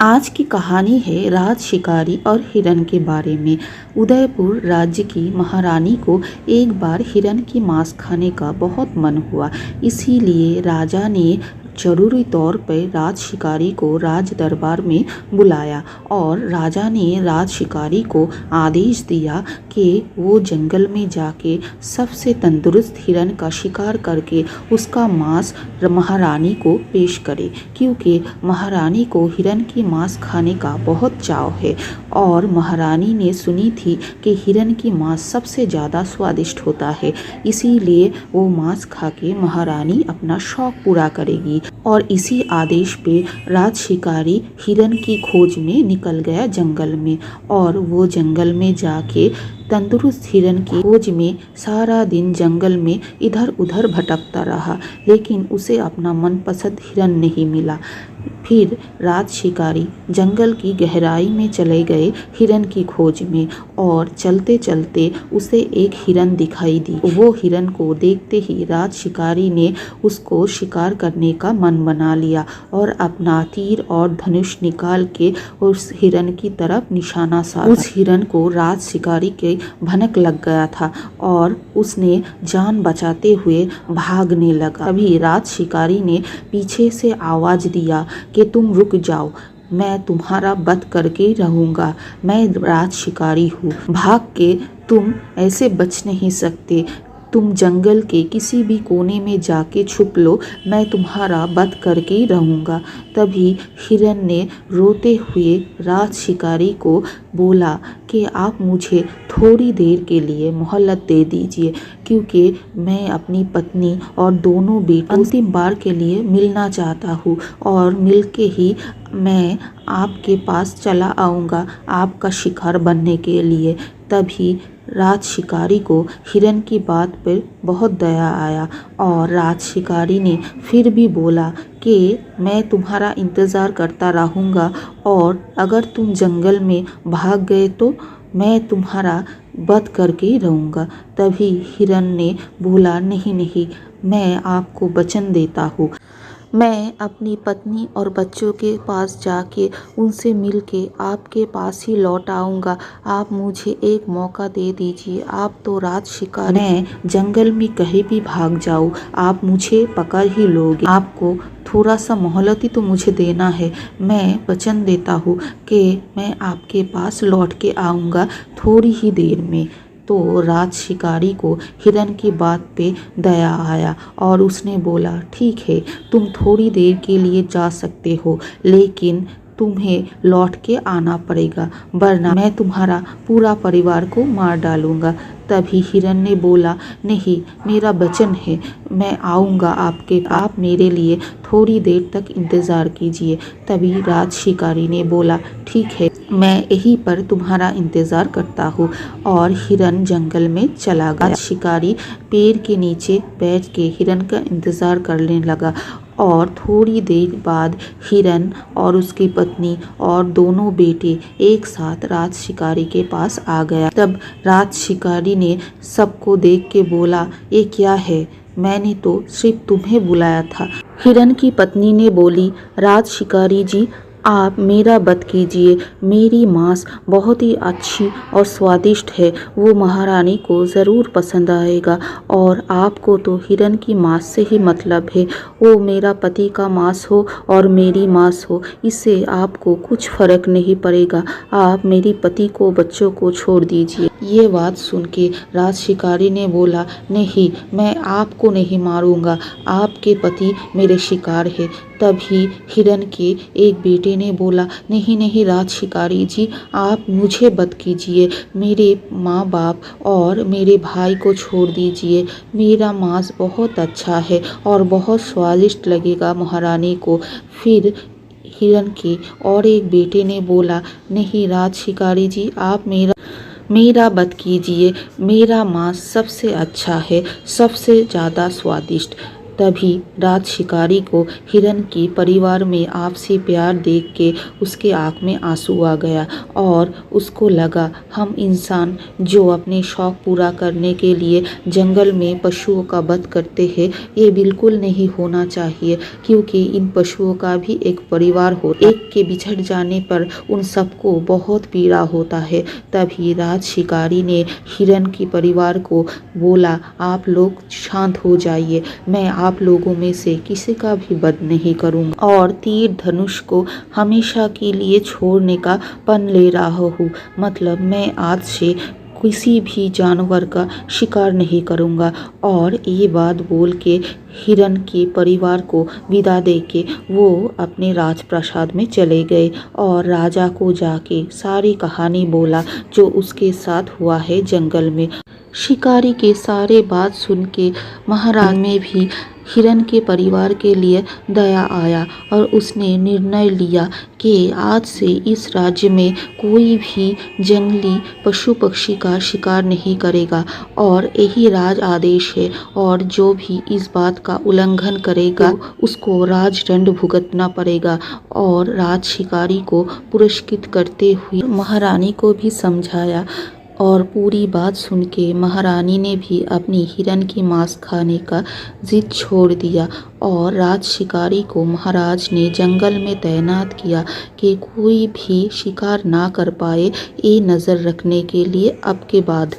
आज की कहानी है राज शिकारी और हिरन के बारे में। उदयपुर राज्य की महारानी को एक बार हिरन की मांस खाने का बहुत मन हुआ। इसीलिए राजा ने जरूरी तौर पर राज शिकारी को राज दरबार में बुलाया और राजा ने राज शिकारी को आदेश दिया कि वो जंगल में जाके सबसे तंदुरुस्त हिरन का शिकार करके उसका मांस महारानी को पेश करे, क्योंकि महारानी को हिरन की मांस खाने का बहुत चाव है और महारानी ने सुनी थी कि हिरन की मांस सबसे ज़्यादा स्वादिष्ट होता है। इसीलिए वो मांस खा के महारानी अपना शौक पूरा करेगी। और इसी आदेश पे राज शिकारी हिरन की खोज में निकल गया जंगल में, और वो जंगल में जाके तंदुरुस्त हिरन की खोज में सारा दिन जंगल में इधर उधर भटकता रहा, लेकिन उसे अपना मनपसंद हिरन नहीं मिला। फिर राज शिकारी जंगल की गहराई में चले गए हिरन की खोज में, और चलते चलते उसे एक हिरन दिखाई दी। वो हिरन को देखते ही राज शिकारी ने उसको शिकार करने का मन बना लिया और अपना तीर और धनुष निकाल के उस हिरन की तरफ निशाना साधा। उस हिरन को राज शिकारी के भनक लग गया था और उसने जान बचाते हुए भागने लगा। तभी राज शिकारी ने पीछे से आवाज दिया कि तुम रुक जाओ, मैं तुम्हारा वध करके रहूंगा। मैं राज शिकारी हूँ, भाग के तुम ऐसे बच नहीं सकते। तुम जंगल के किसी भी कोने में जाके छुप लो, मैं तुम्हारा वध करके ही रहूँगा। तभी हिरन ने रोते हुए राज शिकारी को बोला कि आप मुझे थोड़ी देर के लिए मोहलत दे दीजिए, क्योंकि मैं अपनी पत्नी और दोनों बेटों अंतिम बार के लिए मिलना चाहता हूँ, और मिल के ही मैं आपके पास चला आऊँगा आपका शिकार बनने के लिए। तभी राज शिकारी को हिरन की बात पर बहुत दया आया और राज शिकारी ने फिर भी बोला कि मैं तुम्हारा इंतज़ार करता रहूँगा, और अगर तुम जंगल में भाग गए तो मैं तुम्हारा वध करके ही रहूँगा। तभी हिरन ने बोला, नहीं नहीं, मैं आपको वचन देता हूँ, मैं अपनी पत्नी और बच्चों के पास जाके उनसे मिलके आपके पास ही लौट आऊँगा। आप मुझे एक मौका दे दीजिए। आप तो राज शिकारी, मैं जंगल में कहीं भी भाग जाऊँ आप मुझे पकड़ ही लोगे। आपको थोड़ा सा मोहलत ही तो मुझे देना है। मैं वचन देता हूँ कि मैं आपके पास लौट के आऊँगा थोड़ी ही देर में। तो राज शिकारी को हिरन की बात पे दया आया और उसने बोला, ठीक है, तुम थोड़ी देर के लिए जा सकते हो, लेकिन तुम्हें लौट के आना पड़ेगा, वरना मैं तुम्हारा पूरा परिवार को मार डालूंगा। तभी हिरन ने बोला, नहीं, मेरा वचन है, मैं आऊँगा आप मेरे लिए थोड़ी देर तक इंतज़ार कीजिए। तभी राज शिकारी ने बोला, ठीक है, मैं यहीं पर तुम्हारा इंतज़ार करता हूँ, और हिरन जंगल में चला गया। शिकारी पेड़ के नीचे बैठ के हिरन का इंतज़ार करने लगा, और थोड़ी देर बाद हिरन और उसकी पत्नी और दोनों बेटे एक साथ राज शिकारी के पास आ गया। तब राज शिकारी ने सबको देख के बोला, ये क्या है, मैंने तो सिर्फ तुम्हें बुलाया था। हिरन की पत्नी ने बोली, राज शिकारी जी, आप मेरा वध कीजिए, मेरी मांस बहुत ही अच्छी और स्वादिष्ट है, वो महारानी को ज़रूर पसंद आएगा, और आपको तो हिरन की मांस से ही मतलब है, वो मेरा पति का मांस हो और मेरी मांस हो, इससे आपको कुछ फ़र्क नहीं पड़ेगा। आप मेरी पति को बच्चों को छोड़ दीजिए। ये बात सुन के राज शिकारी ने बोला, नहीं, मैं आपको नहीं मारूंगा, आपके पति मेरे शिकार है। तभी हिरन के एक बेटे ने बोला, नहीं नहीं राज शिकारी जी, आप मुझे वध कीजिए, मेरे माँ बाप और मेरे भाई को छोड़ दीजिए, मेरा मांस बहुत अच्छा है और बहुत स्वादिष्ट लगेगा महारानी को। फिर हिरन के और एक बेटे ने बोला, नहीं राज शिकारी जी, आप मेरा वध कीजिए, मेरा मांस सबसे अच्छा है, सबसे ज़्यादा स्वादिष्ट। तभी राज शिकारी को हिरन के परिवार में आपसी प्यार देख के उसके आँख में आंसू आ गया और उसको लगा हम इंसान जो अपने शौक पूरा करने के लिए जंगल में पशुओं का वध करते हैं, ये बिल्कुल नहीं होना चाहिए, क्योंकि इन पशुओं का भी एक परिवार होता है। एक के बिछड़ जाने पर उन सबको बहुत पीड़ा होता है। तभी राज शिकारी ने हिरन के परिवार को बोला, आप लोग शांत हो जाइए, मैं आप लोगों में से किसी का भी वध नहीं करूंगा और तीर धनुष को हमेशा के लिए छोड़ने का पन ले रहा हूँ। मतलब मैं आज से किसी भी जानवर का शिकार नहीं करूंगा। और ये बात बोल के हिरन के परिवार को विदा दे के वो अपने राजप्रासाद में चले गए और राजा को जाके सारी कहानी बोला जो उसके साथ हुआ है जंगल में। शिकारी के सारे बात सुन के महाराज में भी हिरन के परिवार के लिए दया आया और उसने निर्णय लिया कि आज से इस राज्य में कोई भी जंगली पशु पक्षी का शिकार नहीं करेगा और यही राज आदेश है, और जो भी इस बात का उल्लंघन करेगा उसको राजदंड भुगतना पड़ेगा। और राज शिकारी को पुरस्कृत करते हुए महारानी को भी समझाया और पूरी बात सुन के महारानी ने भी अपनी हिरन की मांस खाने का जिद छोड़ दिया और राज शिकारी को महाराज ने जंगल में तैनात किया कि कोई भी शिकार ना कर पाए, ये नज़र रखने के लिए अब के बाद।